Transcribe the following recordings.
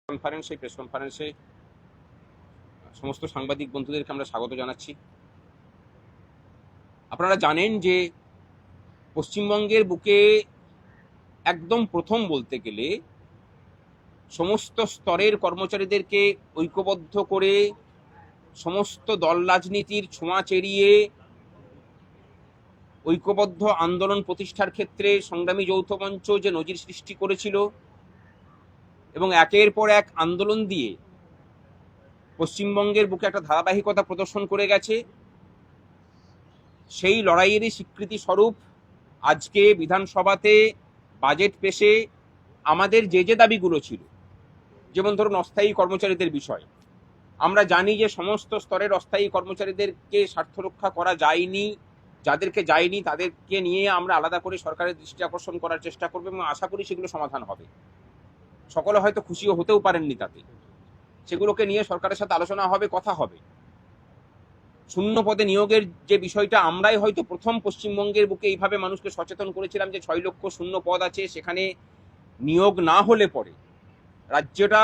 কনফারেন্সে প্রেস কনফারেন্সে সমস্ত সাংবাদিক বন্ধুদেরকে আমরা স্বাগত জানাচ্ছি। আপনারা জানেন যে পশ্চিমবঙ্গের বুকে একদম প্রথম বলতে গেলে সমস্ত স্তরের কর্মচারীদেরকে ঐক্যবদ্ধ করে সমস্ত দল রাজনীতির ছোঁয়া চেরিয়ে ঐক্যবদ্ধ আন্দোলন প্রতিষ্ঠার ক্ষেত্রে সংগ্রামী যৌথ মঞ্চ যে নজির সৃষ্টি করেছিল এবং একের পর এক আন্দোলন দিয়ে পশ্চিমবঙ্গের বুকে একটা ধারাবাহিকতা প্রদর্শন করে গেছে, সেই লড়াইয়েরই স্বীকৃতি স্বরূপ আজকে বিধানসভাতে বাজেট পেশে আমাদের যে দাবিগুলো ছিল, যেমন ধরুন অস্থায়ী কর্মচারীদের বিষয়। আমরা জানি যে সমস্ত স্তরের অস্থায়ী কর্মচারীদেরকে স্বার্থ রক্ষা করা যায়নি, যাদেরকে যায়নি তাদেরকে নিয়ে আমরা আলাদা করে সরকারের দৃষ্টি আকর্ষণ করার চেষ্টা করব এবং আশা করি সেগুলো সমাধান হবে। সকলে হয়তো খুশিও হতেও পারেননি তাতে, সেগুলোকে নিয়ে সরকারের সাথে আলোচনা হবে, কথা হবে। শূন্য পদে নিয়োগের যে বিষয়টা আমরাই হয়তো প্রথম পশ্চিমবঙ্গের বুকে এইভাবে মানুষকে সচেতন করেছিলাম যে 6 লক্ষ শূন্য পদ আছে, সেখানে নিয়োগ না হলে পরে রাজ্যটা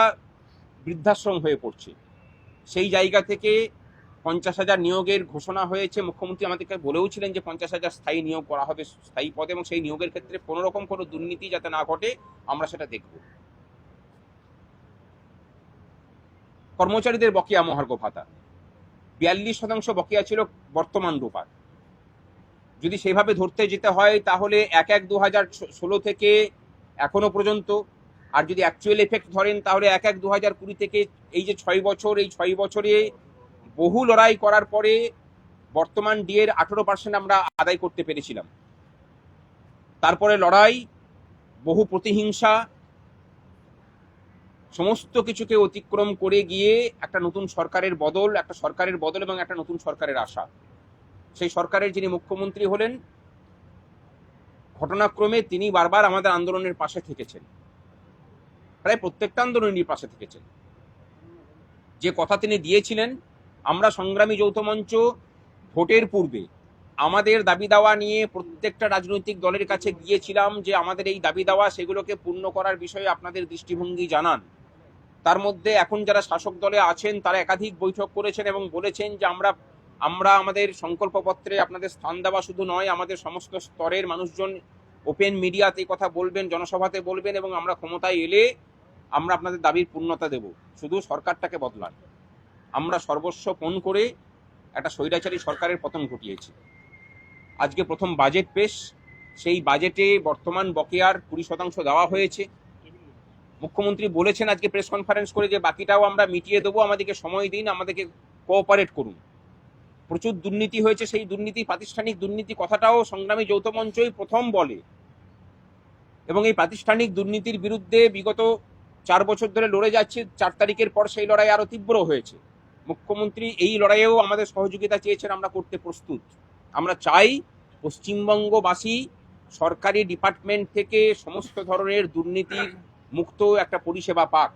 বৃদ্ধাশ্রম হয়ে পড়ছে। সেই জায়গা থেকে 50,000 নিয়োগের ঘোষণা হয়েছে। মুখ্যমন্ত্রী আমাদেরকে বলেও ছিলেন যে 50,000 স্থায়ী নিয়োগ করা হবে স্থায়ী পদে, এবং সেই নিয়োগের ক্ষেত্রে কোনো রকম কোনো দুর্নীতি যাতে না ঘটে আমরা সেটা দেখব। কর্মচারীদের বকেয়া মহার্ঘ ভাতা 42% বকেয়া ছিল বর্তমান রূপার। যদি সেভাবে ধরতে যেতে হয় তাহলে 1/1/2016 থেকে এখনো পর্যন্ত, আর যদি অ্যাকচুয়াল এফেক্ট ধরেন তাহলে 1/1/2020 থেকে এই যে 6 বছর, এই 6 বছরে বহু লড়াই করার পরে বর্তমান ডিএর 18% আমরা আদায় করতে পেরেছিলাম। তারপরে লড়াই, বহু প্রতিহিংসা, সমস্ত কিছুকে অতিক্রম করে গিয়ে একটা নতুন সরকারের বদল, এবং একটা নতুন সরকারের আশা। সেই সরকারের যিনি মুখ্যমন্ত্রী হলেন, ঘটনাক্রমে তিনি বারবার আমাদের আন্দোলনের পাশে থেকেছেন, প্রায় প্রত্যেকটা আন্দোলনের পাশে থেকেছেন। যে কথা তিনি দিয়েছিলেন, আমরা সংগ্রামী যৌথ মঞ্চ ভোটের পূর্বে আমাদের দাবি দাওয়া নিয়ে প্রত্যেকটা রাজনৈতিক দলের কাছে গিয়েছিলাম যে আমাদের এই দাবি দাওয়া সেগুলোকে পূর্ণ করার বিষয়ে আপনাদের দৃষ্টিভঙ্গি জানান। তার মধ্যে এখন যারা শাসক দলে আছেন তারা একাধিক বৈঠক করেছেন এবং বলেছেন যে আমরা আমাদের সংকল্পপত্রে আপনাদের স্থান দেওয়া শুধু নয়, আমাদের সমস্ত স্তরের মানুষজন ওপেন মিডিয়াতে কথা বলবেন, জনসভাতে বলবেন, এবং আমরা ক্ষমতায় এলে আমরা আপনাদের দাবির পূর্ণতা দেব, শুধু সরকারটাকে বদলান। আমরা সর্বস্ব পণ করে একটা স্বৈরাচারী সরকারের পতন ঘটিয়েছি। আজকে প্রথম বাজেট পেশ, সেই বাজেটে বর্তমান বকেয়ার 20% দেওয়া হয়েছে। মুখ্যমন্ত্রী বলেছেন আজকে প্রেস কনফারেন্স করে যে বাকিটাও আমরা মিটিয়ে দেবো, আমাদেরকে সময় দিন, আমাদেরকে কোঅপারেট করুন। প্রচুর দুর্নীতি হয়েছে, সেই দুর্নীতি, প্রাতিষ্ঠানিক দুর্নীতি কথাটাও সংগ্রামী যৌথ মঞ্চই প্রথম বলে, এবং এই প্রাতিষ্ঠানিক দুর্নীতির বিরুদ্ধে বিগত 4 বছর ধরে লড়ে যাচ্ছে। 4 তারিখের পর সেই লড়াই আরো তীব্র হয়েছে। মুখ্যমন্ত্রী এই লড়াইয়েও আমাদের সহযোগিতা চেয়েছেন, আমরা করতে প্রস্তুত। আমরা চাই পশ্চিমবঙ্গবাসী সরকারি ডিপার্টমেন্ট থেকে সমস্ত ধরনের দুর্নীতির মুক্ত একটা পরিষেবা পাক।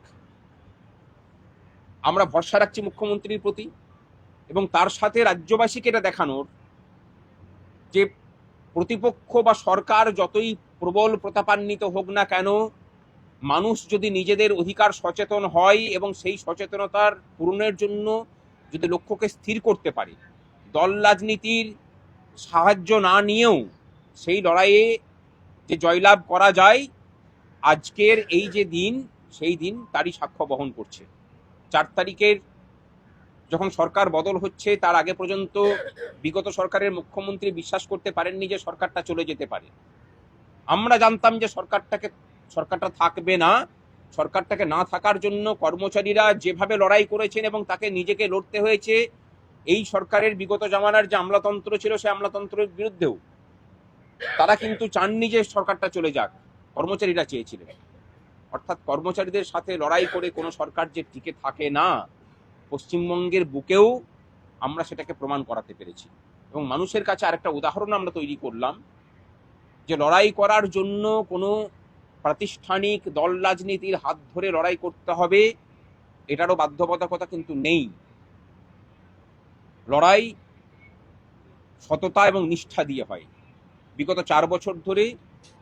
আমরা ভরসা রাখছি মুখ্যমন্ত্রীর প্রতি, এবং তার সাথে রাজ্যবাসীকে এটা দেখানোর যে প্রতিপক্ষ বা সরকার যতই প্রবল প্রতাপান্বিত হোক না কেন, মানুষ যদি নিজেদের অধিকার সচেতন হয় এবং সেই সচেতনতার পূরণের জন্য যদি লক্ষ্যকে স্থির করতে পারে, দল রাজনীতির সাহায্য না নিয়েও সেই লড়াইয়ে যে জয়লাভ করা যায়, আজকের এই যে দিন, সেই দিন তারই সাক্ষ্য বহন করছে। 4 তারিখের যখন সরকার বদল হচ্ছে তার আগে পর্যন্ত বিগত সরকারের মুখ্যমন্ত্রী বিশ্বাস করতে পারেননি যে সরকারটা চলে যেতে পারে। আমরা জানতাম যে সরকারটা থাকবে না। সরকারটাকে না থাকার জন্য কর্মচারীরা যেভাবে লড়াই করেছেন এবং তাকে নিজেকে লড়তে হয়েছে, এই সরকারের বিগত জামানার যে আমলাতন্ত্র ছিল সেই আমলাতন্ত্রের বিরুদ্ধেও তারা কিন্তু চাননি যে সরকারটা চলে যাক, কর্মচারীরা চেয়েছিলেন। অর্থাৎ কর্মচারীদের সাথে লড়াই করে কোনো সরকার যে টিকে থাকে না, পশ্চিমবঙ্গের বুকেও আমরা সেটাকে প্রমাণ করাতে পেরেছি। এবং মানুষের কাছে আরেকটা উদাহরণ আমরা তৈরি করলাম যে লড়াই করার জন্য কোনো প্রাতিষ্ঠানিক দল রাজনীতির হাত ধরে লড়াই করতে হবে এটারও বাধ্যবাধকতা কিন্তু নেই। লড়াই সততা এবং নিষ্ঠা দিয়ে হয়। বিগত 4 বছর ধরে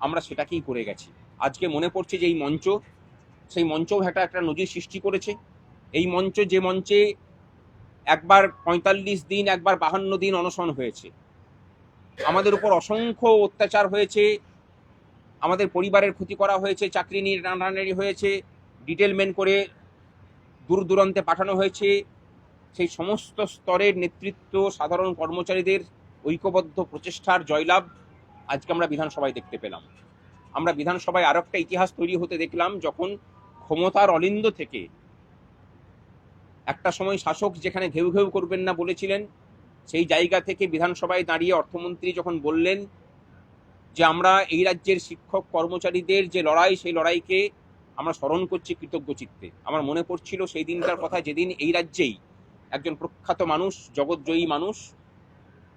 আমরা সেটাকেই করে গেছি। আজকে মনে পড়ছে যে এই মঞ্চ সেই মঞ্চও একটা নজির সৃষ্টি করেছে। এই মঞ্চ, যে মঞ্চে একবার ৪৫ দিন, একবার ৫২ দিন অনশন হয়েছে, আমাদের উপর অসংখ্য অত্যাচার হয়েছে, আমাদের পরিবারের ক্ষতি করা হয়েছে, চাকরি নিয়ে টানাটানি হয়েছে, ডিটেলমেন্ট করে দূর দূরান্তে পাঠানো হয়েছে, সেই সমস্ত স্তরের নেতৃত্ব, সাধারণ কর্মচারীদের ঐক্যবদ্ধ প্রচেষ্টার জয়লাভ আজকে আমরা বিধানসভায় দেখতে পেলাম। আমরা বিধানসভায় আরো একটা ইতিহাস তৈরি হতে দেখলাম, যখন ক্ষমতার অলিন্দ থেকে একটা সময় শাসক যেখানে ঘেউ ঘেউ করবেন না বলেছিলেন, সেই জায়গা থেকে বিধানসভায় দাঁড়িয়ে অর্থমন্ত্রী যখন বললেন যে আমরা এই রাজ্যের শিক্ষক কর্মচারীদের যে লড়াই, সেই লড়াইকে আমরা স্মরণ করছি কৃতজ্ঞ চিত্তে। আমার মনে পড়ছিল সেই দিনকার কথা, যেদিন এই রাজ্যেই একজন প্রখ্যাত মানুষ, জগৎজয়ী মানুষ,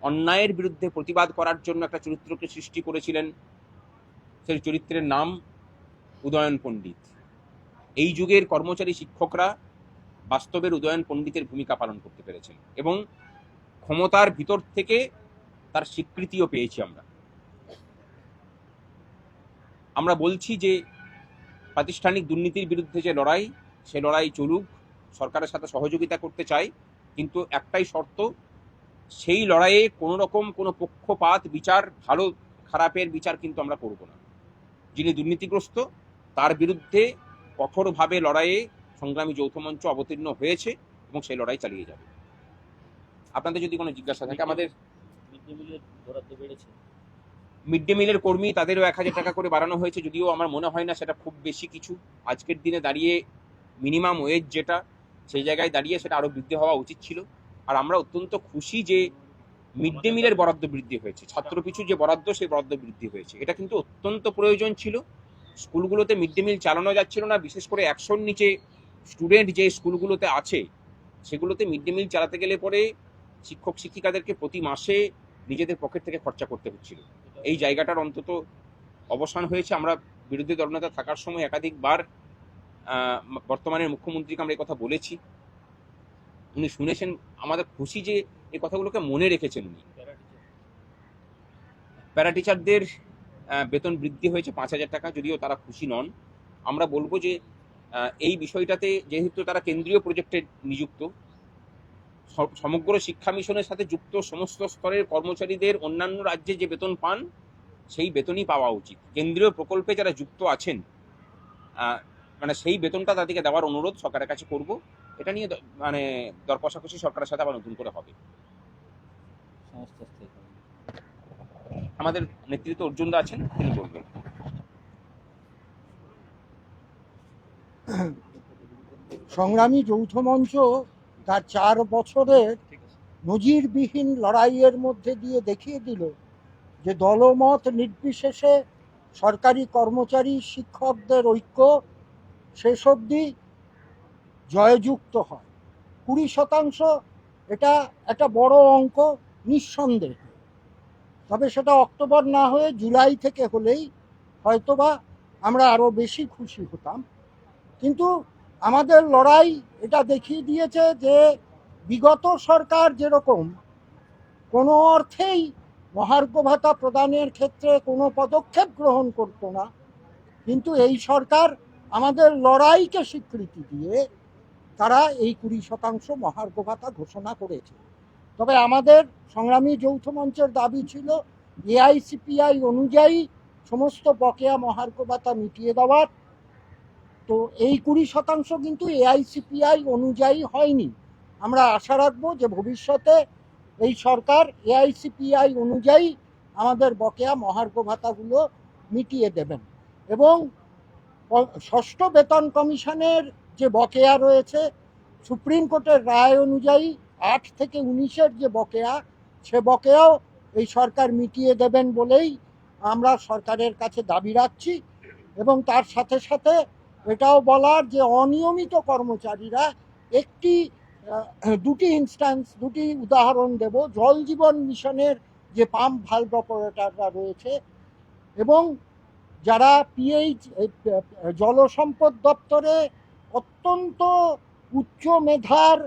অন্যায়ের বিরুদ্ধে প্রতিবাদ করার জন্য একটা চরিত্রকে সৃষ্টি করেছিলেন। সেই চরিত্রের নাম উদয়ন পণ্ডিত। এই যুগের কর্মচারী শিক্ষকরা বাস্তবের উদয়ন পণ্ডিতের ভূমিকা পালন করতে পেরেছেন এবং ক্ষমতার ভিতর থেকে তার স্বীকৃতিও পেয়েছি। আমরা বলছি যে প্রাতিষ্ঠানিক দুর্নীতির বিরুদ্ধে যে লড়াই, সে লড়াই চলুক, সরকারের সাথে সহযোগিতা করতে চাই, কিন্তু একটাই শর্ত, সেই লড়াইয়ে কোনো রকম কোনো পক্ষপাত বিচার, ভালো খারাপের বিচার কিন্তু আমরা করব না। যিনি দুর্নীতিগ্রস্ত তার বিরুদ্ধে কঠোরভাবে লড়াইয়ে সংগ্রামী যৌথ মঞ্চ অবতীর্ণ হয়েছে এবং সেই লড়াই চালিয়ে যাবে। আপনাদের যদি কোনো জিজ্ঞাসা থাকে, আমাদের মিড ডে মিলের কর্মী তাদেরও ১,০০০ টাকা করে বাড়ানো হয়েছে, যদিও আমার মনে হয় না সেটা খুব বেশি কিছু। আজকের দিনে দাঁড়িয়ে মিনিমাম ওয়েজ যেটা, সেই জায়গায় দাঁড়িয়ে সেটা আরও বৃদ্ধি হওয়া উচিত ছিল। আর আমরা অত্যন্ত খুশি যে মিড ডে মিলের বরাদ্দ বৃদ্ধি হয়েছে, ছাত্রপিছু যে বরাদ্দ, সেই বরাদ্দ বৃদ্ধি হয়েছে। এটা কিন্তু অত্যন্ত প্রয়োজন ছিল। স্কুলগুলোতে মিড ডে মিল চালানো যাচ্ছিল না, বিশেষ করে ১০০-র নিচে স্টুডেন্ট যে স্কুলগুলোতে আছে, সেগুলোতে মিড ডে মিল চালাতে গেলে পরে শিক্ষক শিক্ষিকাদেরকে প্রতি মাসে নিজেদের পকেট থেকে খরচা করতে হচ্ছিল। এই জায়গাটার অন্তত অবসান হয়েছে। আমরা বিরোধী দলনেতা থাকার সময় একাধিকবার বর্তমানের মুখ্যমন্ত্রীকে আমরা এই কথা বলেছি, উনি শুনেছেন। আমাদের খুশি যে এই কথাগুলোকে মনে রেখেছেন উনি। প্যারা টিচারদের বেতন বৃদ্ধি হয়েছে ৫,০০০ টাকা, যদিও তারা খুশি নন। আমরা বলবো যে এই বিষয়টাতে, যেহেতু তারা কেন্দ্রীয় প্রজেক্টে নিযুক্ত, সমগ্র শিক্ষা মিশনের সাথে যুক্ত সমস্ত স্তরের কর্মচারীদের অন্যান্য রাজ্যে যে বেতন পান, সেই বেতনই পাওয়া উচিত। কেন্দ্রীয় প্রকল্পে যারা যুক্ত আছেন, মানে সেই বেতনটা তাদেরকে দেওয়ার অনুরোধ সরকারের কাছে করব। এটা নিয়ে মানে দর কষাকষি সরকারের সাথে আবার নতুন করে হবে। আমাদের নেতৃত্ব অর্জুনদা আছেন, তিনি বলবেন। সংগ্রামী যৌথ মঞ্চ তার ৪ বছরের নজিরবিহীন লড়াইয়ের মধ্যে দিয়ে দেখিয়ে দিল যে দলমত নির্বিশেষে সরকারি কর্মচারী শিক্ষকদের ঐক্য শেষ অবধি জয়যুক্ত হয়। ২০% এটা একটা বড় অঙ্ক নিঃসন্দেহে, তবে সেটা অক্টোবর না হয়ে জুলাই থেকে হলেই হয়তোবা আমরা আরও বেশি খুশি হতাম। কিন্তু আমাদের লড়াই এটা দেখিয়ে দিয়েছে যে বিগত সরকার যেরকম কোনো অর্থেই মহার্ঘ ভাতা প্রদানের ক্ষেত্রে কোনো পদক্ষেপ গ্রহণ করত না, কিন্তু এই সরকার আমাদের লড়াইকে স্বীকৃতি দিয়ে তারা এই ২০% মহার্ঘ ভাতা ঘোষণা করেছে। তবে আমাদের সংগ্রামী যৌথ মঞ্চের দাবি ছিল এআইসিপিআই অনুযায়ী সমস্ত বকেয়া মহার্ঘ ভাতা মিটিয়ে দেওয়ার। তো এই ২০% কিন্তু এআইসিপিআই অনুযায়ী হয়নি। আমরা আশা রাখবো যে ভবিষ্যতে এই সরকার এআইসিপিআই অনুযায়ী আমাদের বকেয়া মহার্ঘ ভাতাগুলো মিটিয়ে দেবেন এবং ষষ্ঠ বেতন কমিশনের যে বকেয়া রয়েছে, সুপ্রিম কোর্টের রায় অনুযায়ী ৮ থেকে ১৯-এর যে বকেয়া, সে বকেয়াও এই সরকার মিটিয়ে দেবেন বলেই আমরা সরকারের কাছে দাবি রাখছি। এবং তার সাথে সাথে এটাও বলার যে অনিয়মিত কর্মচারীরা দুটি উদাহরণ দেব। জল জীবন মিশনের যে পাম্প ভালভ অপারেটররা রয়েছে এবং যারা জলসম্পদ দপ্তরে অত্যন্ত উচ্চ মেধার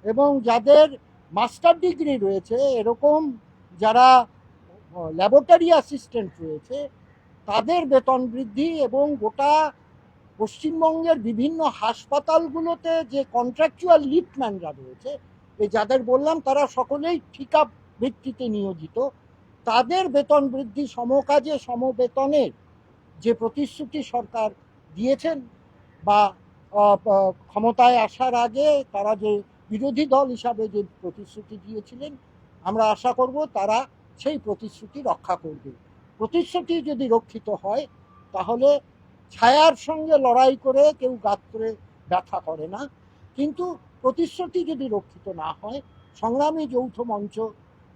এবং যাদের মাস্টার ডিগ্রি রয়েছে, এরকম যারা ল্যাবরেটরি অ্যাসিস্ট্যান্ট রয়েছে, তাদের বেতন বৃদ্ধি এবং গোটা পশ্চিমবঙ্গের বিভিন্ন হাসপাতালগুলোতে যে কন্ট্রাকচুয়াল লিফটম্যানরা রয়েছে, এই যাদের বললাম তারা সকলেই ঠিকা ভিত্তিতে নিয়োজিত, তাদের বেতন বৃদ্ধি, সমকাজে সমবেতনের যে প্রতিশ্রুতি সরকার দিয়েছেন বা ক্ষমতায় আসার আগে তারা যে বিরোধী দল হিসাবে যে প্রতিশ্রুতি দিয়েছিলেন, আমরা আশা করব তারা সেই প্রতিশ্রুতি রক্ষা করবে। প্রতিশ্রুতি যদি রক্ষিত হয় তাহলে ছায়ার সঙ্গে লড়াই করে কেউ গাত্রে ব্যথা করে না, কিন্তু প্রতিশ্রুতি যদি রক্ষিত না হয়, সংগ্রামী যৌথ মঞ্চ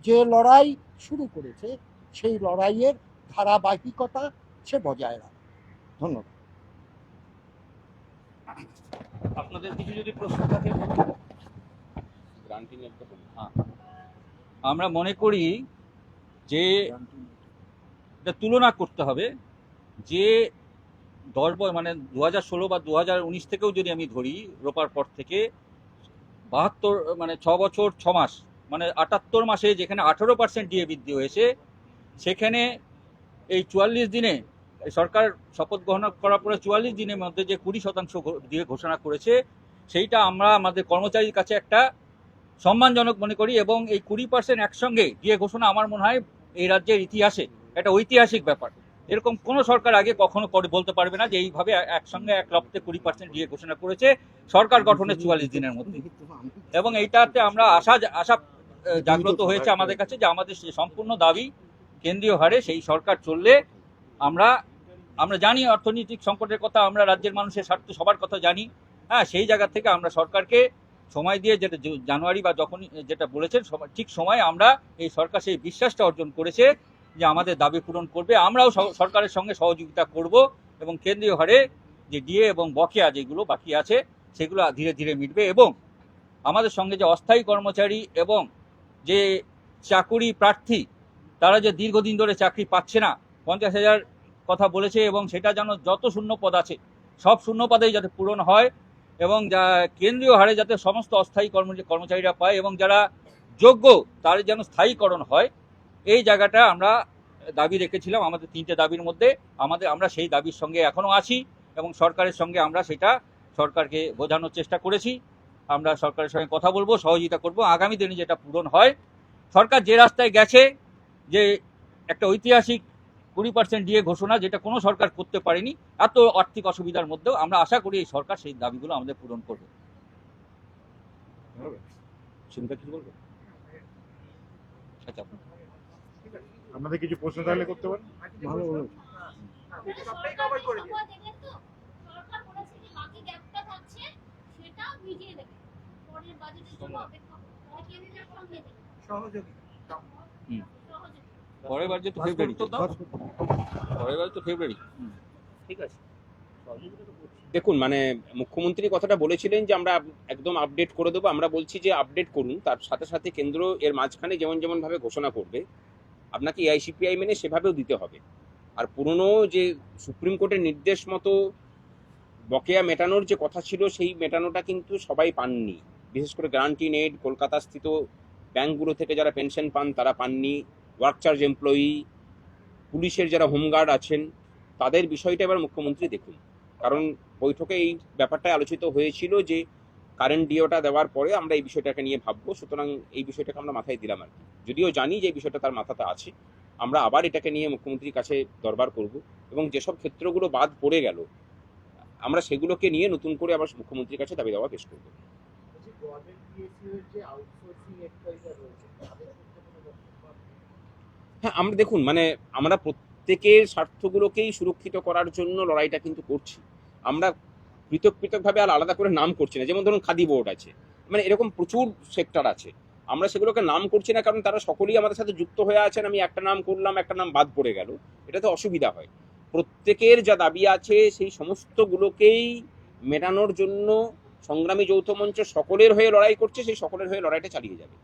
যে লড়াই শুরু করেছে সেই লড়াইয়ের ধারাবাহিকতা সে বজায় রাখে। ধন্যবাদ। আপনাদের কিছু যদি প্রশ্ন থাকে, গ্রান্টিং একটা আমরা মনে করি যে এটা তুলনা করতে হবে যে 10 মানে 2016 বা 2019 থেকেও যদি আমি ধরি, রোপার পর থেকে 72 মানে 6 বছর 6 মাস মানে 78 মাসে যেখানে 18% ডিএ বৃদ্ধি হয়েছে, সেখানে এই 44 দিনে সরকার শপথ গ্রহণ করার পরে 44 দিনের মধ্যে যে 20% দিয়ে ঘোষণা করেছে, সেইটা আমরা আমাদের কর্মচারীর কাছে একটা সম্মানজনক মনে করি। এবং এই 20% একসঙ্গে দিয়ে ঘোষণা আমার মনে হয় এই রাজ্যের ইতিহাসে একটা ঐতিহাসিক ব্যাপার। এরকম কোনো সরকার আগে কখনো বলতে পারবে না যে এইভাবে একসঙ্গে এক লপ্তে 20% দিয়ে ঘোষণা করেছে সরকার গঠনের 44 দিনের মধ্যে। এবং এইটাতে আমরা আশা জাগ্রত হয়েছে আমাদের কাছে যে আমাদের সম্পূর্ণ দাবি কেন্দ্রীয় হারে সেই সরকার চললে আমরা জানি অর্থনৈতিক সংকটের কথা, আমরা রাজ্যের মানুষের স্বার্থ সবার কথা জানি। হ্যাঁ, সেই জায়গা থেকে আমরা সরকারকে সময় দিয়ে, যেটা জানুয়ারি বা যখন যেটা বলেছেন ঠিক সময় আমরা এই সরকার সেই বিশ্বাসটা অর্জন করেছে যে আমাদের দাবি পূরণ করবে। আমরাও সরকারের সঙ্গে সহযোগিতা করব এবং কেন্দ্রীয় হারে যে ডিএ এবং বকেয়া যেগুলো বাকি আছে সেগুলো ধীরে ধীরে মিটবে। এবং আমাদের সঙ্গে যে অস্থায়ী কর্মচারী এবং যে চাকুরি প্রার্থী, তারা যে দীর্ঘদিন ধরে চাকরি পাচ্ছে না, 50,000 কথা বলেছে, এবং সেটা যেন যত শূন্য পদ আছে সব শূন্য পদেই যাতে পূরণ হয় এবং যা কেন্দ্রীয় হারে যাতে সমস্ত অস্থায়ী কর্মচারীরা পায় এবং যারা যোগ্য তার যেন স্থায়ীকরণ হয়, এই জায়গাটা আমরা দাবি রেখেছিলাম আমাদের 3টে দাবির মধ্যে। আমরা সেই দাবির সঙ্গে এখনও আছি এবং সরকারের সঙ্গে আমরা সেটা সরকারকে বোঝানোর চেষ্টা করেছি। আমরা সরকারের সঙ্গে কথা বলবো, সহযোগিতা করব। আগামী দিনে যেটা পূরণ হয়, সরকার যে রাস্তায় গেছে, যে একটা ঐতিহাসিক 20% দিয়ে ঘোষণা, যেটা কোনো সরকার করতে পারেনি এত আর্থিক অসুবিধার মধ্যেও, আমরা আশা করি এই সরকার সেই দাবিগুলো আমাদের পূরণ করবে। চিন্তা কি বলবো? আচ্ছা, আপনাদের কিছু প্রশ্ন থাকলে করতে পারেন। ভালো হলো। পরের বার তো ফেব্রুয়ারি। ঠিক আছে, দেখুন, মানে মুখ্যমন্ত্রী কথাটা বলেছিলেন যে আমরা একদম আপডেট করে দেবো। আমরা বলছি যে আপডেট করুন, তার সাথে সাথে কেন্দ্র এর মাঝখানে যেমন ভাবে ঘোষণা করবে আপনাকে এআইসিপিআই মেনে সেভাবেও দিতে হবে। আর পুরনো যে সুপ্রিম কোর্টের নির্দেশ মতো বকেয়া মেটানোর যে কথা ছিল, সেই মেটানোটা কিন্তু সবাই পাননি। বিশেষ করে গ্রান্টিন এইড কলকাতা স্থিত ব্যাংকগুলো থেকে যারা পেনশন পান তারা পাননি। ওয়ার্ক চার্জ এমপ্লয়ি, পুলিশের যারা হোমগার্ড আছেন, তাদের বিষয়টা এবার মুখ্যমন্ত্রী দেখুন। কারণ বৈঠকে এই ব্যাপারটাই আলোচিত হয়েছিল যে কারেন্ট ডিওটা দেওয়ার পরে আমরা এই বিষয়টাকে নিয়ে ভাববো। সুতরাং এই বিষয়টাকে আমরা মাথায় দিলাম আর কি। যদিও জানি যে এই বিষয়টা তার মাথাতে আছে, আমরা আবার এটাকে নিয়ে মুখ্যমন্ত্রীর কাছে দরবার করব এবং যেসব ক্ষেত্রগুলো বাদ পড়ে গেল আমরা সেগুলোকে নিয়ে নতুন করে আবার মুখ্যমন্ত্রীর কাছে দাবি দাওয়া পেশ করবো। হ্যাঁ, আমরা দেখুন, মানে আমরা প্রত্যেকের স্বার্থগুলোকেই সুরক্ষিত করার জন্য লড়াইটা কিন্তু করছি। আমরা পৃথকভাবে আর আলাদা করে নাম করছি না। যেমন ধরুন খাদি বোর্ড আছে, মানে এরকম প্রচুর সেক্টর আছে, আমরা সেগুলোকে নাম করছি না কারণ তারা সকলেই আমাদের সাথে যুক্ত হয়ে আছেন। আমি একটা নাম করলাম, একটা নাম বাদ পড়ে গেল, এটা তো অসুবিধা হয়। প্রত্যেকের যা দাবি আছে সেই সমস্তগুলোকেই মেটানোর জন্য সংগ্রামী যৌথ মঞ্চ সকলের হয়ে লড়াই করছে, সেই সকলের হয়ে লড়াইটা চালিয়ে যাবে।